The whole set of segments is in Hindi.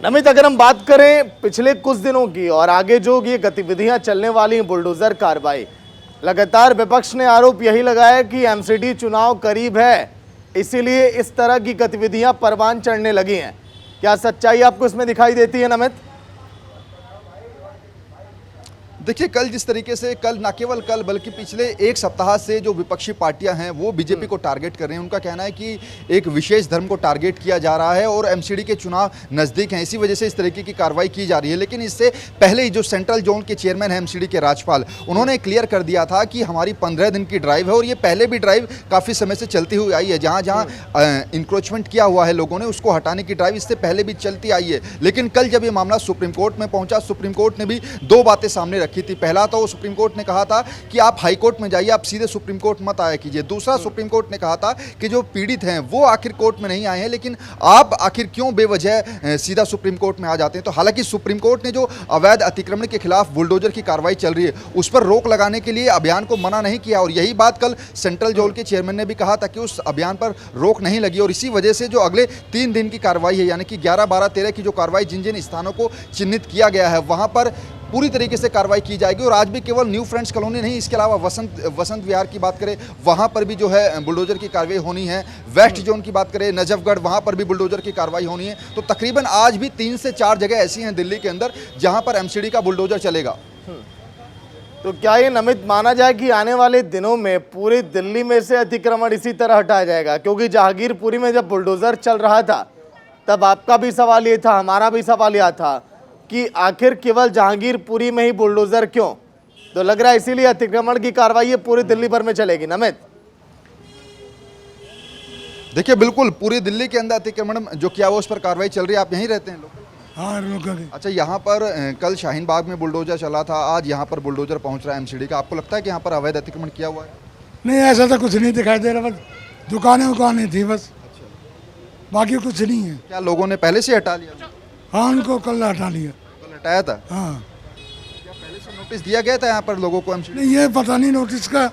नमित, अगर हम बात करें पिछले कुछ दिनों की और आगे जो ये गतिविधियां चलने वाली हैं, बुलडोजर कार्रवाई, लगातार विपक्ष ने आरोप यही लगाया कि एमसीडी चुनाव करीब है, इसीलिए इस तरह की गतिविधियां परवान चढ़ने लगी हैं। क्या सच्चाई आपको इसमें दिखाई देती है नमित? देखिए, कल जिस तरीके से न केवल कल बल्कि पिछले एक सप्ताह से जो विपक्षी पार्टियां हैं वो बीजेपी को टारगेट कर रही हैं। उनका कहना है कि एक विशेष धर्म को टारगेट किया जा रहा है और एमसीडी के चुनाव नज़दीक हैं, इसी वजह से इस तरीके की कार्रवाई की जा रही है। लेकिन इससे पहले ही जो सेंट्रल जोन के चेयरमैन है एमसीडी के राजपाल, उन्होंने क्लियर कर दिया था कि हमारी 15 दिन की ड्राइव है और ये पहले भी ड्राइव काफ़ी समय से चलती हुई आई है। जहाँ जहाँ इंक्रोचमेंट किया हुआ है लोगों ने, उसको हटाने की ड्राइव इससे पहले भी चलती आई है। लेकिन कल जब ये मामला सुप्रीम कोर्ट में पहुंचा, सुप्रीम कोर्ट ने भी दो बातें सामने रखी थी। पहला तो सुप्रीम कोर्ट ने कहा था कि आप हाई कोर्ट में जाइए, आप सीधे सुप्रीम कोर्ट मत आया कीजिए। दूसरा, सुप्रीम कोर्ट ने कहा था कि जो पीड़ित हैं वो आखिर कोर्ट में नहीं आए हैं, लेकिन आप आखिर क्यों बेवजह सीधा सुप्रीम कोर्ट में आ जाते हैं। तो हालांकि सुप्रीम कोर्ट ने जो अवैध अतिक्रमण के खिलाफ बुलडोजर की कार्रवाई चल रही है उस पर रोक लगाने के लिए अभियान को मना नहीं किया, और यही बात कल सेंट्रल जोन के चेयरमैन ने भी कहा था कि उस अभियान पर रोक नहीं लगी। और इसी वजह से जो अगले 3 दिन की कार्रवाई है, यानी कि 11, 12, 13 की जो कार्रवाई जिन जिन स्थानों को चिन्हित किया गया है वहां पर पूरी तरीके से कार्रवाई की जाएगी। और आज भी केवल न्यू फ्रेंड्स कॉलोनी नहीं, इसके अलावा वसंत विहार की बात करें, वहां पर भी जो है बुलडोजर की कार्रवाई होनी है। वेस्ट जोन की बात करें, नजफगढ़, वहां पर भी बुलडोजर की कार्रवाई होनी है। तो तकरीबन आज भी 3 से 4 जगह ऐसी हैं दिल्ली के अंदर जहां पर एमसीडी का बुलडोजर चलेगा। तो क्या ये नमित माना जाए कि आने वाले दिनों में पूरी दिल्ली में से अतिक्रमण इसी तरह हटाया जाएगा? क्योंकि जहांगीरपुरी में जब बुलडोजर चल रहा था तब आपका भी सवाल ये था, हमारा भी सवाल यह था कि आखिर केवल जहांगीरपुरी में ही बुलडोजर क्यों? तो लग रहा है इसीलिए अतिक्रमण की कार्रवाई पूरी दिल्ली भर में चलेगी। नमित, देखिए, बिल्कुल पूरी दिल्ली के अंदर अतिक्रमण जो किया हुआ उस पर कार्रवाई चल रही है। आप यहीं रहते हैं लोग? हाँ, लोग। अच्छा, यहाँ पर कल शाहीन बाग में बुलडोजर चला था, आज यहाँ पर बुलडोजर पहुँच रहा है एमसीडी का। आपको लगता है कि यहाँ पर अवैध अतिक्रमण किया हुआ है? नहीं, ऐसा तो कुछ नहीं दिखाई दे रहा, बस दुकानें थी बस। बाकी कुछ नहीं है। क्या लोगों ने पहले से हटा लिया? हाँ, उनको कल हटा लिया। कल हटाया था? हाँ। क्या पहले से नोटिस दिया गया था यहाँ पर लोगों को एमसीडी? नहीं, ये पता नहीं, नोटिस का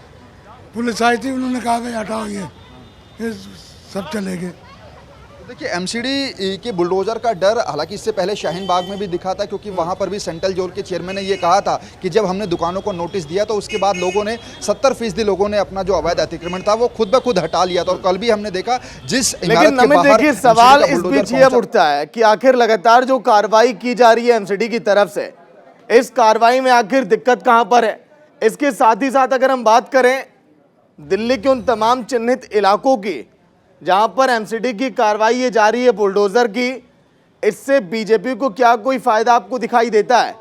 पुलिस आई थी, उन्होंने कहा कि हटाओ, ये सब चले गए। देखिए, एमसीडी के बुलडोजर का डर हालांकि इससे पहले शाहीन बाग में भी दिखा था, क्योंकि वहां पर भी सेंट्रल जोन के चेयरमैन ने ये कहा था कि जब हमने दुकानों को नोटिस दिया तो उसके बाद लोगों ने 70% लोगों ने अपना जो अवैध अतिक्रमण था वो खुद ब खुद हटा लिया था। और कल भी हमने देखा जिस इमारत के बाहर, देखिए, सवाल इस बीच ये उठता है कि आखिर लगातार जो कार्रवाई की जा रही है एमसीडी की तरफ से, इस कार्रवाई में आखिर दिक्कत कहां पर है? इसके साथ ही साथ अगर हम बात करें दिल्ली के उन तमाम चिन्हित इलाकों की जहां पर एमसीडी की कार्रवाई ये जारी है बुलडोजर की, इससे बीजेपी को क्या कोई फायदा आपको दिखाई देता है?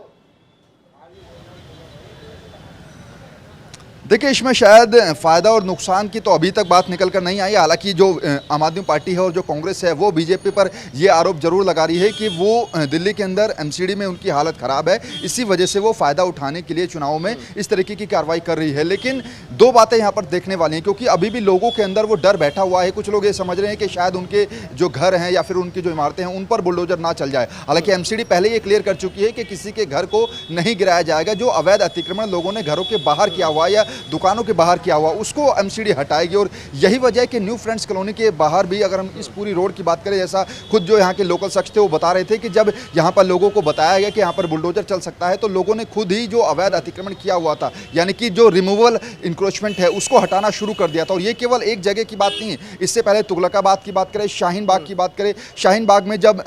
देखिए, इसमें शायद फायदा और नुकसान की तो अभी तक बात निकल कर नहीं आई। हालांकि जो आम आदमी पार्टी है और जो कांग्रेस है वो बीजेपी पर ये आरोप जरूर लगा रही है कि वो दिल्ली के अंदर एमसीडी में उनकी हालत ख़राब है, इसी वजह से वो फ़ायदा उठाने के लिए चुनाव में इस तरीके की कार्रवाई कर रही है। लेकिन दो बातें यहाँ पर देखने वाली हैं, क्योंकि अभी भी लोगों के अंदर वो डर बैठा हुआ है। कुछ लोग ये समझ रहे हैं कि शायद उनके जो घर हैं या फिर उनकी जो इमारतें हैं उन पर बुलडोजर ना चल जाए। हालांकि एमसीडी पहले ये क्लियर कर चुकी है कि किसी के घर को नहीं गिराया जाएगा। जो अवैध अतिक्रमण लोगों ने घरों के बाहर किया हुआ या दुकानों के बाहर किया हुआ उसको एमसीडी हटाएगी। और यही वजह है कि न्यू फ्रेंड्स कॉलोनी के बाहर भी अगर हम इस पूरी रोड की बात करें, जैसा खुद जो यहाँ के लोकल शख्स थे वो बता रहे थे कि जब यहाँ पर लोगों को बताया गया कि यहाँ पर बुलडोजर चल सकता है तो लोगों ने खुद ही जो अवैध अतिक्रमण किया हुआ था, यानी कि जो रिमूवल इंक्रोचमेंट है, उसको हटाना शुरू कर दिया था। और ये केवल एक जगह की बात नहीं है, इससे पहले तुगलकाबाद की बात करें, शाहीन बाग की बात करें। शाहीन बाग में जब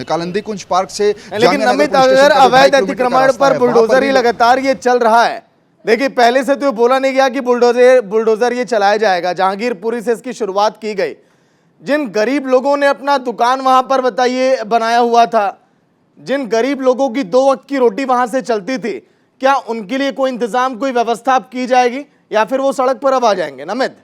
कालिंदी कुंज पार्क से, लेकिन नमित, अगर अवैध अतिक्रमण पर बुलडोजर ही लगातार ये चल रहा है, देखिए पहले से तो बोला नहीं गया कि बुलडोजर ये चलाया जाएगा, जहांगीरपुरी से इसकी शुरुआत की गई। जिन गरीब लोगों ने अपना दुकान वहां पर बताइए बनाया हुआ था, जिन गरीब लोगों की 2 वक्त की रोटी वहां से चलती थी, क्या उनके लिए कोई इंतजाम, कोई व्यवस्था की जाएगी या फिर वो सड़क पर अब आ जाएंगे? नमित,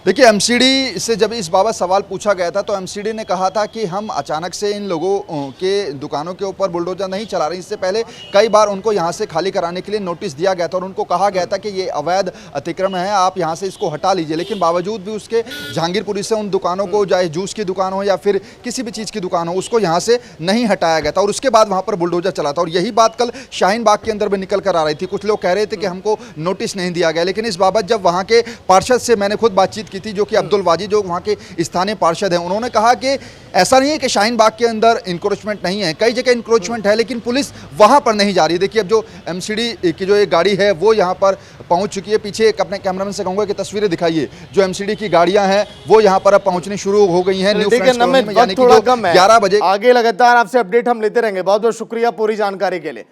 देखिए, एमसीडी से जब इस बाबत सवाल पूछा गया था तो एमसीडी ने कहा था कि हम अचानक से इन लोगों के दुकानों के ऊपर बुलडोजर नहीं चला रहे। इससे पहले कई बार उनको यहाँ से खाली कराने के लिए नोटिस दिया गया था और उनको कहा गया था कि ये अवैध अतिक्रमण है, आप यहाँ से इसको हटा लीजिए। लेकिन बावजूद भी उसके जहांगीरपुरी से उन दुकानों को, चाहे जूस की दुकान हो या फिर किसी भी चीज़ की दुकान हो, उसको यहाँ से नहीं हटाया गया था और उसके बाद वहाँ पर बुलडोजर चला था। और यही बात कल शाहीन बाग के अंदर भी निकल कर आ रही थी। कुछ लोग कह रहे थे कि हमको नोटिस नहीं दिया गया, लेकिन इस बाबत जब वहाँ के पार्षद से मैंने खुद बातचीत की थी, जो कि अब्दुल वाजी जो वहाँ के स्थानीय पार्षद हैं। उन्होंने कहा कि ऐसा नहीं है कि शाहीन बाग के अंदर इंक्रोचमेंट नहीं है, कई जगह इंक्रोचमेंट है, लेकिन पुलिस वहाँ पर नहीं जा रही। देखिए अब जो एमसीडी की जो एक गाड़ी है वो यहाँ पर पहुँच चुकी है। पीछे एक अपने कैमरामैन से कहूँगा कि तस्वीरें दिखाइए, जो एमसीडी की गाड़ियाँ हैं वो यहाँ पर अब पहुँचनी शुरू हो गई हैं। न्यू ठीक है फ्रेंड्स कॉलोनी नमित, में, यानी वक्त कि थोड़ा जो कम है, 11 बजे आगे लगातार आपसे अपडेट हम लेते रहेंगे। बहुत बहुत शुक्रिया पूरी जानकारी के लिए।